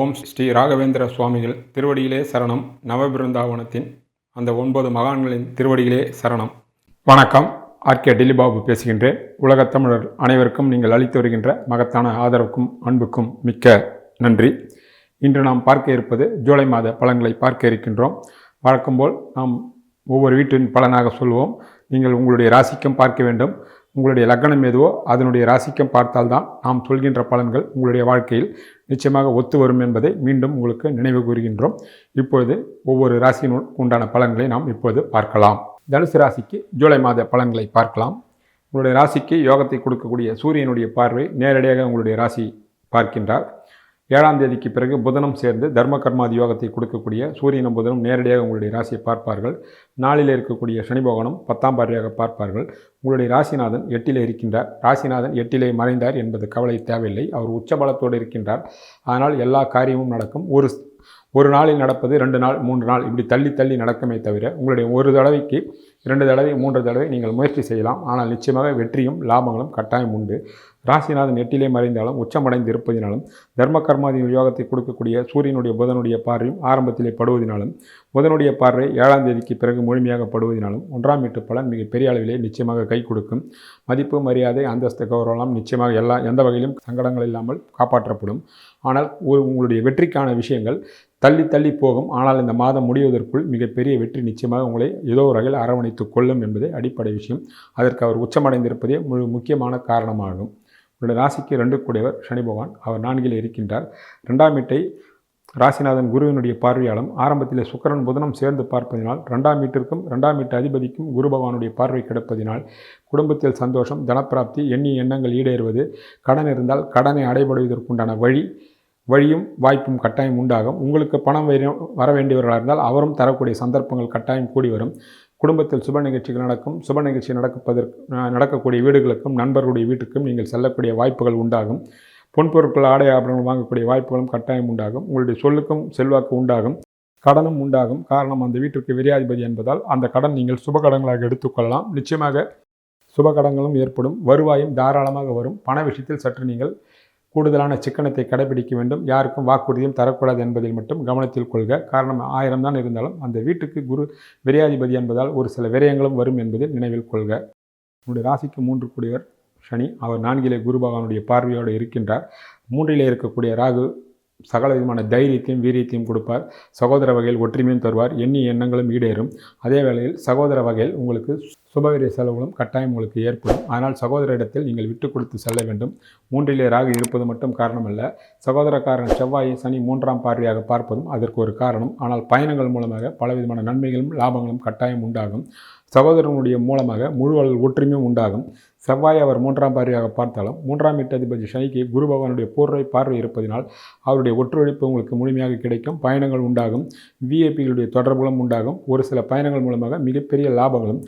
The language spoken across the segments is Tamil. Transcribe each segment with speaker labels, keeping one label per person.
Speaker 1: ஓம் ஸ்ரீ ராகவேந்திர சுவாமிகள் திருவடியிலே சரணம். நவபிருந்தாவனத்தின் அந்த 9 மகான்களின் திருவடியிலே சரணம். வணக்கம். ஆர்கே டில்லிபாபு பேசுகின்றேன். உலகத் தமிழர் அனைவருக்கும் நீங்கள் அளித்து வருகின்ற மகத்தான ஆதரவுக்கும் அன்புக்கும் மிக்க நன்றி. இன்று நாம் பார்க்க இருப்பது ஜூலை மாத பலன்களை பார்க்க இருக்கின்றோம். வழக்கம்போல் நாம் ஒவ்வொரு வீட்டின் பலனாக சொல்வோம். நீங்கள் உங்களுடைய ராசிக்கும் பார்க்க வேண்டும். உங்களுடைய லக்னம் எதுவோ அதனுடைய ராசிக்கம் பார்த்தால்தான் நாம் சொல்கின்ற பலன்கள் உங்களுடைய வாழ்க்கையில் நிச்சயமாக ஒத்து வரும் என்பதை மீண்டும் உங்களுக்கு நினைவு கூறுகின்றோம். இப்பொழுது ஒவ்வொரு ராசியின் உண்டான பலன்களை நாம் இப்போது பார்க்கலாம். தனுசு ராசிக்கு ஜூலை மாத பலன்களை பார்க்கலாம். உங்களுடைய ராசிக்கு யோகத்தை கொடுக்கக்கூடிய சூரியனுடைய பார்வை நேரடியாக உங்களுடைய ராசி பார்க்கின்றார். 7ஆம் தேதிக்கு பிறகு புதனும் சேர்ந்து தர்ம கர்மாதி யோகத்தை கொடுக்கக்கூடிய சூரியனும் புதனும் நேரடியாக உங்களுடைய ராசியை பார்ப்பார்கள். நாளில் இருக்கக்கூடிய சனி பகவானும் 10ஆம் பார்வையாக பார்ப்பார்கள். உங்களுடைய ராசிநாதன் 8இலே இருக்கின்றார். ராசிநாதன் 8இலே மறைந்தார் என்பது கவலை தேவையில்லை. அவர் உச்சபலத்தோடு இருக்கின்றார். அதனால் எல்லா காரியமும் நடக்கும். ஒரு நாளில் நடப்பது 2 நாள் 3 நாள் இப்படி தள்ளி நடக்குமே தவிர உங்களுடைய ஒரு தடவைக்கு 2 தடவை 3 தடவை நீங்கள் முயற்சி செய்யலாம். ஆனால் நிச்சயமாக வெற்றியும் லாபங்களும் கட்டாயம் உண்டு. ராசிநாதன் 8இலே மறைந்தாலும் உச்சமடைந்து இருப்பதினாலும் தர்ம கர்மாதி யோகத்தை கொடுக்கக்கூடிய சூரியனுடைய புதனுடைய பார்வையும் ஆரம்பத்திலே படுவதினாலும் புதனுடைய பார்வை 7ஆம் தேதிக்கு பிறகு முழுமையாக படுவதினாலும் 1ஆம் வீட்டு பலன் மிக பெரிய அளவிலே நிச்சயமாக கை கொடுக்கும். மதிப்பு மரியாதை அந்தஸ்து கௌரவம் நிச்சயமாக எந்த வகையிலும் சங்கடங்கள் இல்லாமல் காப்பாற்றப்படும். ஆனால் உங்களுடைய வெற்றிக்கான விஷயங்கள் தள்ளி போகும். ஆனால் இந்த மாதம் முடிவதற்குள் மிகப்பெரிய வெற்றி நிச்சயமாக உங்களை ஏதோ ஒரு வகையில் அரவணைத்து கொள்ளும் என்பதே அடிப்படை விஷயம். அதற்கு அவர் உச்சமடைந்திருப்பதே முக்கியமான காரணமாகும். உங்களுடைய ராசிக்கு 2 கூடியவர் சனி பகவான். அவர் 4இலே இருக்கின்றார். 2ஆம் வீட்டை ராசிநாதன் குருவினுடைய பார்வையாலும் ஆரம்பத்தில் சுக்கிரன் புதனும் சேர்ந்து பார்ப்பதினால் 2ஆம் வீட்டிற்கும் 2ஆம் வீட்டு அதிபதிக்கும் குரு பகவானுடைய பார்வை கிடைப்பதினால் குடும்பத்தில் சந்தோஷம், தனப்பிராப்தி, எண்ணிய எண்ணங்கள் ஈடேறுவது, கடன் இருந்தால் கடனை அடைபடுவதற்குண்டான வழியும் வாய்ப்பும் கட்டாயம் உண்டாகும். உங்களுக்கு பணம் வர வேண்டியவர்களாக இருந்தால் அவரும் தரக்கூடிய சந்தர்ப்பங்கள் கட்டாயம் கூடி வரும். குடும்பத்தில் சுப நிகழ்ச்சிகள் நடக்கும். சுப நிகழ்ச்சி நடக்கக்கூடிய வீடுகளுக்கும் நண்பர்களுடைய வீட்டுக்கும் நீங்கள் செல்லக்கூடிய வாய்ப்புகள் உண்டாகும். பொன்பொருட்கள் ஆடை ஆபரணங்கள் வாங்கக்கூடிய வாய்ப்புகளும் கட்டாயம் உண்டாகும். உங்களுடைய சொல்லுக்கும் செல்வாக்கு உண்டாகும். கடனும் உண்டாகும். காரணம் அந்த வீட்டிற்கு விரையாதிபதி என்பதால் அந்த கடன் நீங்கள் சுப கடன்களாக எடுத்துக்கொள்ளலாம். நிச்சயமாக சுப கடன்களும் ஏற்படும். வருவாயும் தாராளமாக வரும். பண விஷயத்தில் சற்று நீங்கள் கூடுதலான சிக்கனத்தை கடைபிடிக்க வேண்டும். யாருக்கும் வாக்குறுதியும் தரக்கூடாது என்பதில் மட்டும் கவனத்தில் கொள்க. காரணம் 1000 தான் இருந்தாலும் அந்த வீட்டுக்கு குரு விரையாதிபதி என்பதால் ஒரு சில விரயங்களும் வரும் என்பதில் நினைவில் கொள்க. உங்களுடைய ராசிக்கு 3 கூடியவர் சனி. அவர் 4இலே குரு பகவானுடைய பார்வையோடு இருக்கின்றார். 3இலே இருக்கக்கூடிய ராகு சகல விதமான தைரியத்தையும் வீரியத்தையும் கொடுப்பார். சகோதர வகையில் ஒற்றுமையும் தருவார். எண்ணிய எண்ணங்களும் ஈடேறும். அதே வேளையில் சகோதர வகையில் உங்களுக்கு சுபவிரிய செலவுகளும் கட்டாயம் உங்களுக்கு ஏற்படும். ஆனால் சகோதர இடத்தில் நீங்கள் விட்டு கொடுத்து செல்ல வேண்டும். 3இலே ராகு இருப்பது மட்டும் காரணமல்ல. சகோதரக்காரன் செவ்வாயை சனி 3ஆம் பார்வையாக பார்ப்பதும் அதற்கு ஒரு காரணம். ஆனால் பயணங்கள் மூலமாக பலவிதமான நன்மைகளும் லாபங்களும் கட்டாயம் உண்டாகும். சகோதரனுடைய மூலமாக முழு ஒற்றுமையும் உண்டாகும். செவ்வாய் அவர் 3ஆம் பார்வையாக பார்த்தாலும் 3ஆம் வீட்டு அதிபதி சனிக்கு குரு பகவானுடைய பூர்வை பார்வை இருப்பதினால் அவருடைய ஒத்துழைப்பு உங்களுக்கு முழுமையாக கிடைக்கும். பயணங்கள் உண்டாகும். விஐபிகளுடைய தொடர்புகளும் உண்டாகும். ஒரு சில பயணங்கள் மூலமாக மிகப்பெரிய லாபங்களும்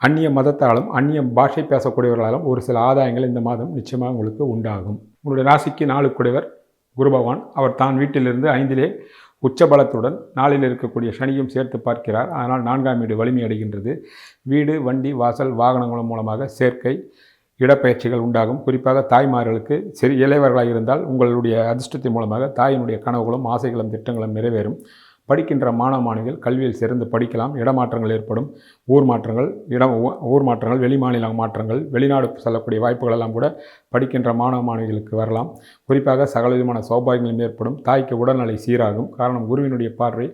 Speaker 1: அந்நிய மதத்தாலும் அந்நிய பாஷை பேசக்கூடியவர்களாலும் ஒரு சில ஆதாயங்கள் இந்த மாதம் நிச்சயமாக உங்களுக்கு உண்டாகும். உங்களுடைய ராசிக்கு 4 கூடியவர் குரு பகவான். அவர் தான் வீட்டிலிருந்து 5இலே உச்சபலத்துடன் 4இல் இருக்கக்கூடிய சனியும் சேர்த்து பார்க்கிறார். அதனால் 4ஆம் வீடு வலிமை அடைகின்றது. வீடு, வண்டி, வாசல், வாகனங்கள் மூலமாக சேர்க்கை, இடப்பெயர்ச்சிகள் உண்டாகும். குறிப்பாக தாய்மார்களுக்கு இளையவர்களாக இருந்தால் உங்களுடைய அதிர்ஷ்டத்தின் மூலமாக தாயினுடைய கனவுகளும் ஆசைகளும் திட்டங்களும் நிறைவேறும். படிக்கின்ற மாணவர்கள் கல்வியில் சிறந்து படிக்கலாம். இடமாற்றங்கள் ஏற்படும். ஊர் மாற்றங்கள், வெளிமாநில மாற்றங்கள், வெளிநாடு செல்லக்கூடிய வாய்ப்புகள் எல்லாம் கூட படிக்கின்ற மாணவர்களுக்கு வரலாம். குறிப்பாக சகலவிதமான சௌபாகியங்களும் ஏற்படும். தாய்க்கு உடல்நிலை சீராகும். காரணம் குருவினுடைய பார்வை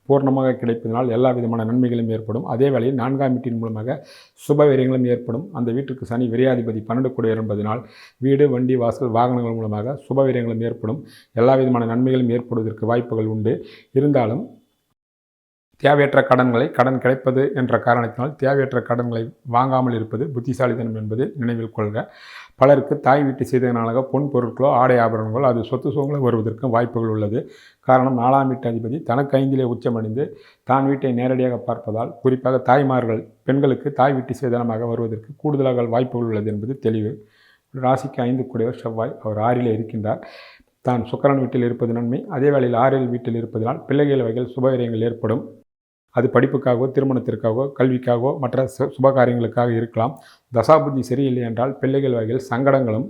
Speaker 1: பூர்ணமாக கிடைப்பதனால் எல்லா விதமான நன்மைகளும் ஏற்படும். அதே வேளையில் 4ஆம் வீட்டின் மூலமாக சுபவிரயங்களும் ஏற்படும். அந்த வீட்டுக்கு சனி விரையாதிபதி 12 கூடியவர் என்பதனால் வீடு, வண்டி, வாசல், வாகனங்கள் மூலமாக சுபவிரயங்களும் ஏற்படும். எல்லா விதமான நன்மைகளும் ஏற்படுவதற்கு வாய்ப்புகள் உண்டு. இருந்தாலும் தேவையற்ற கடன் கிடைப்பது என்ற காரணத்தினால் தேவையற்ற கடன்களை வாங்காமல் இருப்பது புத்திசாலித்தனம் என்பது நினைவில் கொள்க. பலருக்கு தாய் வீட்டு செய்ததனால பொன் பொருட்களோ ஆடை ஆபரணங்களோ அது சொத்து சுகங்களோ வருவதற்கும் வாய்ப்புகள் உள்ளது. காரணம் 4ஆம் வீட்டு அதிபதி தனக்கு 5இலே உச்சமடைந்து தான் வீட்டை நேரடியாக பார்ப்பதால் குறிப்பாக தாய்மார்கள் பெண்களுக்கு தாய் வீட்டு சேதனமாக வருவதற்கு கூடுதலாக வாய்ப்புகள் உள்ளது என்பது தெளிவு. ராசிக்கு 5 கூடியவர் செவ்வாய். அவர் 6இலே இருக்கின்றார். தான் சுக்கிரன் வீட்டில் இருப்பது நன்மை. அதே வேளையில் 6இல் வீட்டில் இருப்பதனால் பிள்ளைகள் வகையில் சுபவிரயங்கள் ஏற்படும். அது படிப்புக்காகவோ திருமணத்திற்காகவோ கல்விக்காகவோ மற்ற சுபகாரியங்களுக்காக இருக்கலாம். தசாபுத்தி சரியில்லை என்றால் பிள்ளைகள் வகையில் சங்கடங்களும்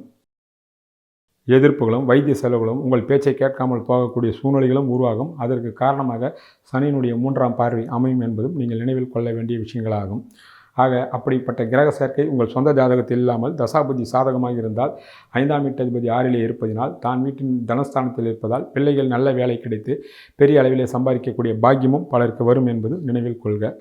Speaker 1: எதிர்ப்புகளும் வைத்திய செலவுகளும் உங்கள் பேச்சை கேட்காமல் போகக்கூடிய சூழ்நிலைகளும் உருவாகும். அதற்கு காரணமாக சனியினுடைய 3ஆம் பார்வை அமையும் என்பதும் நீங்கள் நினைவில் கொள்ள வேண்டிய விஷயங்களாகும். ஆக அப்படிப்பட்ட கிரக சேர்க்கை உங்கள் சொந்த ஜாதகத்தில் இல்லாமல் தசாபுத்தி சாதகமாக இருந்தால் 5ஆம் வீட்டதிபதி 6லே இருப்பதினால் தான் வீட்டின் தனஸ்தானத்தில் இருப்பதால் பிள்ளைகள் நல்ல வேலை கிடைத்து பெரிய அளவிலே சம்பாதிக்கக்கூடிய பாக்கியமும் பலருக்கு வரும் என்பது நினைவில் கொள்க.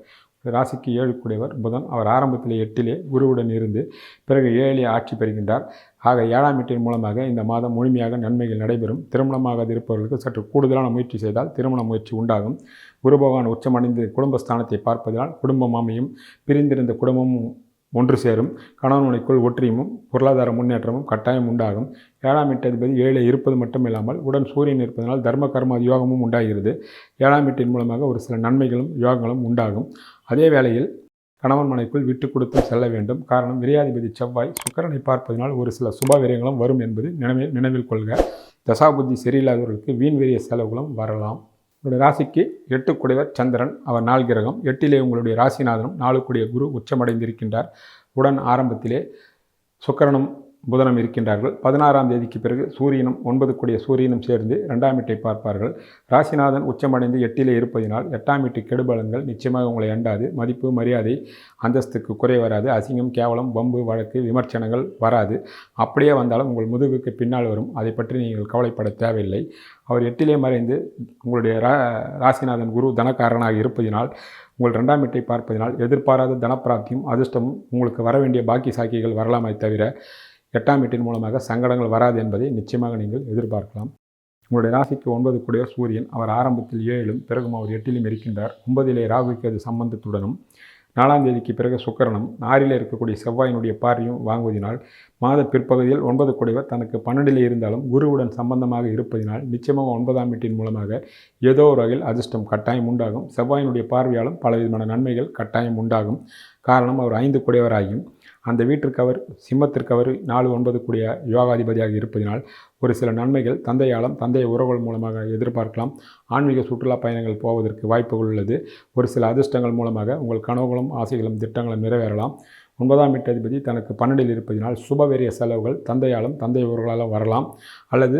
Speaker 1: ராசிக்கு 7 கூடியவர் புதன். அவர் ஆரம்பத்தில் 8லே குருவுடன் இருந்து பிறகு 7லே ஆட்சி பெறுகின்றார். ஆக 7ஆம் வீட்டின் மூலமாக இந்த மாதம் முழுமையாக நன்மைகள் நடைபெறும். திருமணமாக இருப்பவர்களுக்கு சற்று கூடுதலான முயற்சி செய்தால் திருமண முயற்சி உண்டாகும். குரு பகவான் உச்சமடைந்து குடும்பஸ்தானத்தை பார்ப்பதால் குடும்பம் அமையும். பிரிந்திருந்த குடும்பமும் ஒன்று சேரும். கணவன் மனைவிக்குள் ஒற்றுமையும் பொருளாதார முன்னேற்றமும் கட்டாயம் உண்டாகும். 7ஆம் வீட்டதிபதி 7 இருப்பது மட்டும் இல்லாமல் உடன் சூரியன் இருப்பதனால் தர்ம கர்ம யோகமும் உண்டாகிறது. 7ஆம் வீட்டின் மூலமாக ஒரு சில நன்மைகளும் யோகங்களும் உண்டாகும். அதே வேளையில் கணவன் மனைவிக்குள் விட்டு கொடுத்து செல்ல வேண்டும். காரணம் விரையாதிபதி செவ்வாய் சுக்கிரனை பார்ப்பதனால் ஒரு சில சுப விரயங்களும் வரும் என்பது நினைவில் கொள்க. தசாபுத்தி சரியில்லாதவர்களுக்கு வீண் விரிய செலவுகளும் வரலாம். உங்களுடைய ராசிக்கு 8 கூடியவர் சந்திரன். அவர் 4 கிரகம். 8லே உங்களுடைய ராசிநாதனும் 4 கூடிய குரு உச்சமடைந்திருக்கின்றார். உடன் ஆரம்பத்திலே சுக்கிரனும் புதனும் இருக்கின்றார்கள். 16ஆம் தேதிக்கு பிறகு சூரியனும் 9 கூடிய சூரியனும் சேர்ந்து 2ஆம் வீட்டை பார்ப்பார்கள். ராசிநாதன் உச்சமடைந்து 8லே இருப்பதினால் 8ஆம் வீட்டு கெடுபலன்கள் நிச்சயமாக உங்களை அண்டாது. மதிப்பு மரியாதை அந்தஸ்துக்கு குறை வராது. அசிங்கம் கேவலம் வம்பு வழக்கு விமர்சனங்கள் வராது. அப்படியே வந்தாலும் உங்கள் முதுகுக்கு பின்னால் வரும். அதை பற்றி நீங்கள் கவலைப்பட தேவையில்லை. அவர் 8லே மறைந்து உங்களுடைய ராசிநாதன் குரு தனக்காரனாக இருப்பதினால் உங்கள் 2ஆம் வீட்டை பார்ப்பதினால் எதிர்பாராத தனப்பிராப்தியும் அதிர்ஷ்டமும் உங்களுக்கு வர வேண்டிய பாக்கி சாக்கிகள் வரலாமே தவிர 8ஆம் வீட்டின் மூலமாக சங்கடங்கள் வராது என்பதை நிச்சயமாக நீங்கள் எதிர்பார்க்கலாம். உங்களுடைய ராசிக்கு 9 கூடிய சூரியன். அவர் ஆரம்பத்தில் 7லும் பிறகும் அவர் 8லும் இருக்கின்றார். 9லே ராகுக்கு அது சம்பந்தத்துடனும் 4ஆம் தேதிக்கு பிறகு சுக்கிரனும் 6லே இருக்கக்கூடிய செவ்வாயினுடைய பார்வையும் வாங்குவதனால் மாத பிற்பகுதியில் 9 கூடியவர் தனக்கு 12லே இருந்தாலும் குருவுடன் சம்பந்தமாக இருப்பதினால் நிச்சயமாக 9ஆம் வீட்டின் மூலமாக ஏதோ ஒரு வகையில் அதிர்ஷ்டம் கட்டாயம் உண்டாகும். செவ்வாயினுடைய பார்வையாலும் பலவிதமான நன்மைகள் கட்டாயம் உண்டாகும். காரணம் அவர் 5 கூடியவராகியும் அந்த வீட்டிற்கு அவர் சிம்மத்திற்கு அவர் 4, 9 கூடிய யோகாதிபதியாக இருப்பதினால் ஒரு சில நன்மைகள் தந்தையாலும் தந்தைய உறவுகள் மூலமாக எதிர்பார்க்கலாம். ஆன்மீக சுற்றுலா பயணங்கள் போவதற்கு வாய்ப்புகள் உள்ளது. ஒரு சில அதிர்ஷ்டங்கள் மூலமாக உங்கள் கனவுகளும் ஆசைகளும் திட்டங்களும் நிறைவேறலாம். 9ஆம் வீட்டதிபதி தனக்கு 12ல் இருப்பதினால் சுபவெரிய செலவுகள் தந்தையாலும் தந்தை உறவுகளாலும் வரலாம். அல்லது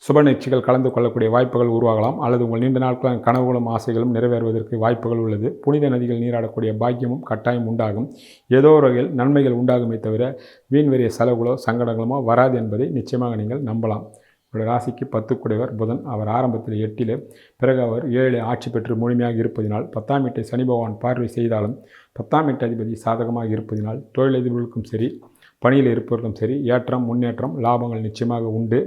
Speaker 1: சுப நிகழ்ச்சிகள் கலந்து கொள்ளக்கூடிய வாய்ப்புகள் உருவாகலாம். அல்லது உங்கள் நீண்ட நாட்கள் கனவுகளும் ஆசைகளும் நிறைவேறுவதற்கு வாய்ப்புகள் உள்ளது. புனித நதிகள் நீராடக்கூடிய பாக்கியமும் கட்டாயம் உண்டாகும். ஏதோ ஒரு வகையில் நன்மைகள் உண்டாகுமே தவிர வீண் வெறிய செலவுகளோ சங்கடங்களோ வராது என்பதை நிச்சயமாக நீங்கள் நம்பலாம். உங்களுடைய ராசிக்கு 10 கூடியவர் புதன். அவர் ஆரம்பத்தில் 8லே பிறகு அவர் 7லே ஆட்சி பெற்று முழுமையாக இருப்பதினால் 10ஆம் வீட்டை சனி பகவான் பார்வை செய்தாலும் 10ஆம் வீட்டு அதிபதி சாதகமாக இருப்பதினால் தொழிலதிபர்களுக்கும் சரி பணியில் இருப்பவர்களுக்கும் சரி ஏற்றம் முன்னேற்றம் லாபங்கள் நிச்சயமாக உண்டு.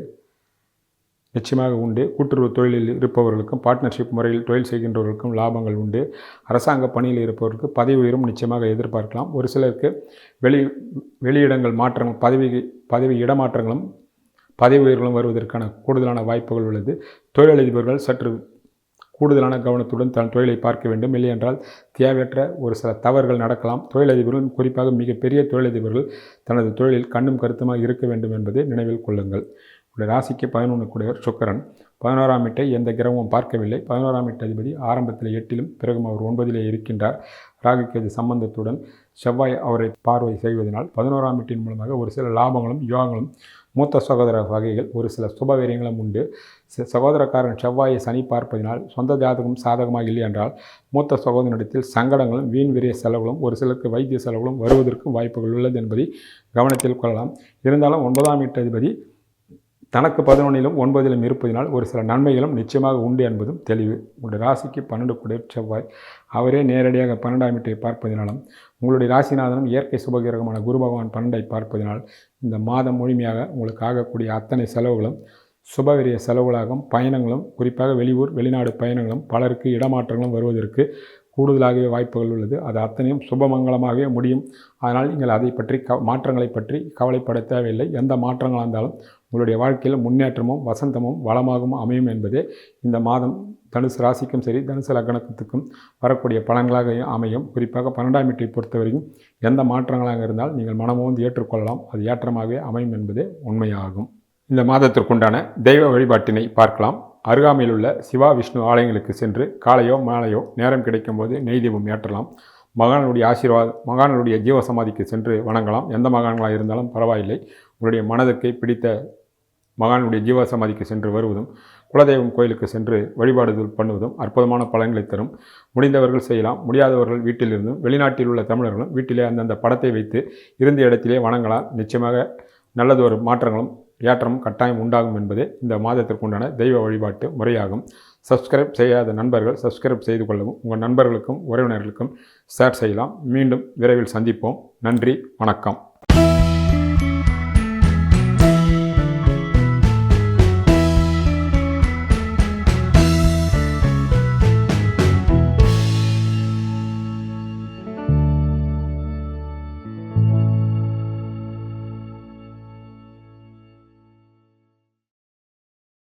Speaker 1: கூட்டுறவு தொழிலில் இருப்பவர்களுக்கும் பார்ட்னர்ஷிப் முறையில் தொழில் செய்கின்றவர்களுக்கும் லாபங்கள் உண்டு. அரசாங்க பணியில் இருப்பவர்களுக்கு பதவி உயரும் நிச்சயமாக எதிர்பார்க்கலாம். ஒரு சிலருக்கு வெளியிடங்கள் மாற்றங்கள் பதவி இடமாற்றங்களும் பதவி உயர்களும் வருவதற்கான கூடுதலான வாய்ப்புகள் உள்ளது. தொழிலதிபர்கள் சற்று கூடுதலான கவனத்துடன் தன் தொழிலை பார்க்க வேண்டும். இல்லையென்றால் தேவையற்ற ஒரு சில தவறுகள் நடக்கலாம். தொழிலதிபர்கள் குறிப்பாக மிகப்பெரிய தொழிலதிபர்கள் தனது தொழிலில் கண்ணும் கருத்துமாக இருக்க வேண்டும் என்பதை நினைவில் கொள்ளுங்கள். ராசிக்கு 11 கூடியவர் சுக்கிரன். 11ஆம் வீட்டை எந்த கிரகமும் பார்க்கவில்லை. 11ஆம் வீட்டு அதிபதி ஆரம்பத்தில் 8லும் பிறகும் அவர் 9லே இருக்கின்றார். ராகுக்கு அது சம்பந்தத்துடன் செவ்வாய் அவரை பார்வை செய்வதனால் 11ஆம் வீட்டின் மூலமாக ஒரு சில லாபங்களும் யோகங்களும் மூத்த சகோதர வகைகள் ஒரு சில சுபவீரியங்களும் உண்டு. சகோதரக்காரன் செவ்வாயை சனி பார்ப்பதினால் சொந்த ஜாதகம் சாதகமாக இல்லை என்றால் மூத்த சகோதரனிடத்தில் சங்கடங்களும் வீண் விரிய செலவுகளும் ஒரு சிலருக்கு வைத்திய செலவுகளும் வருவதற்கும் வாய்ப்புகள் உள்ளது என்பதை கவனத்தில் கொள்ளலாம். இருந்தாலும் 9ஆம் வீட்டு அதிபதி தனக்கு 11லும் 9லும் இருப்பதினால் ஒரு சில நன்மைகளும் நிச்சயமாக உண்டு என்பதும் தெளிவு. உங்களுடைய ராசிக்கு 12 கூடிய செவ்வாய். அவரே நேரடியாக 12ஆம் வீட்டை பார்ப்பதினாலும் உங்களுடைய ராசிநாதனும் இயற்கை சுபகிரகமான குரு பகவான் 12ஐ பார்ப்பதினால் இந்த மாதம் முழுமையாக உங்களுக்கு ஆகக்கூடிய அத்தனை செலவுகளும் சுபவிரிய செலவுகளாகவும் பயணங்களும் குறிப்பாக வெளியூர் வெளிநாடு பயணங்களும் பலருக்கு இடமாற்றங்களும் வருவதற்கு கூடுதலாகவே வாய்ப்புகள் உள்ளது. அது அத்தனையும் சுபமங்கலமாகவே முடியும். அதனால் நீங்கள் அதை பற்றி மாற்றங்களை பற்றி கவலைப்பட தேவையில்லை. எந்த மாற்றங்களாக இருந்தாலும் உங்களுடைய வாழ்க்கையில் முன்னேற்றமும் வசந்தமும் வளமாகவும் அமையும் என்பதே இந்த மாதம் தனுசு ராசிக்கும் சரி தனுசு லக்னத்துக்கும் வரக்கூடிய பலன்களாக அமையும். குறிப்பாக 12ஆம் வீட்டை பொறுத்தவரைக்கும் எந்த மாற்றங்களாக இருந்தால் நீங்கள் மனமோந்து ஏற்றுக்கொள்ளலாம். அது ஏற்றமாகவே அமையும் என்பதே உண்மையாகும். இந்த மாதத்திற்குண்டான தெய்வ வழிபாட்டினை பார்க்கலாம். அருகாமையில் உள்ள சிவா விஷ்ணு ஆலயங்களுக்கு சென்று காலையோ மாலையோ நேரம் கிடைக்கும்போது நெய் தீபம் ஏற்றலாம். மகானுடைய ஜீவசமாதிக்கு சென்று வணங்கலாம். எந்த மகான்களாக இருந்தாலும் பரவாயில்லை. உங்களுடைய மனதுக்கு பிடித்த மகானுடைய ஜீவசமாதிக்கு சென்று வருவதும் குலதெய்வம் கோயிலுக்கு சென்று வழிபாடுதல் பண்ணுவதும் அற்புதமான பலன்களை தரும். முடிந்தவர்கள் செய்யலாம். முடியாதவர்கள் வீட்டிலிருந்தும் வெளிநாட்டில் உள்ள தமிழர்களும் வீட்டிலே அந்தந்த படத்தை வைத்து இருந்த இடத்திலே வணங்கலாம். நிச்சயமாக நல்லதொரு மாற்றங்களும் ஏற்றமும் கட்டாயம் உண்டாகும் என்பதே இந்த மாதத்திற்குண்டான தெய்வ வழிபாட்டு முறையாகும். சப்ஸ்கிரைப் செய்யாத நண்பர்கள் சப்ஸ்கிரைப் செய்து கொள்ளவும், உங்கள் நண்பர்களுக்கும் உறவினர்களுக்கும் ஷேர் செய்யலாம். மீண்டும் விரைவில் சந்திப்போம். நன்றி, வணக்கம்.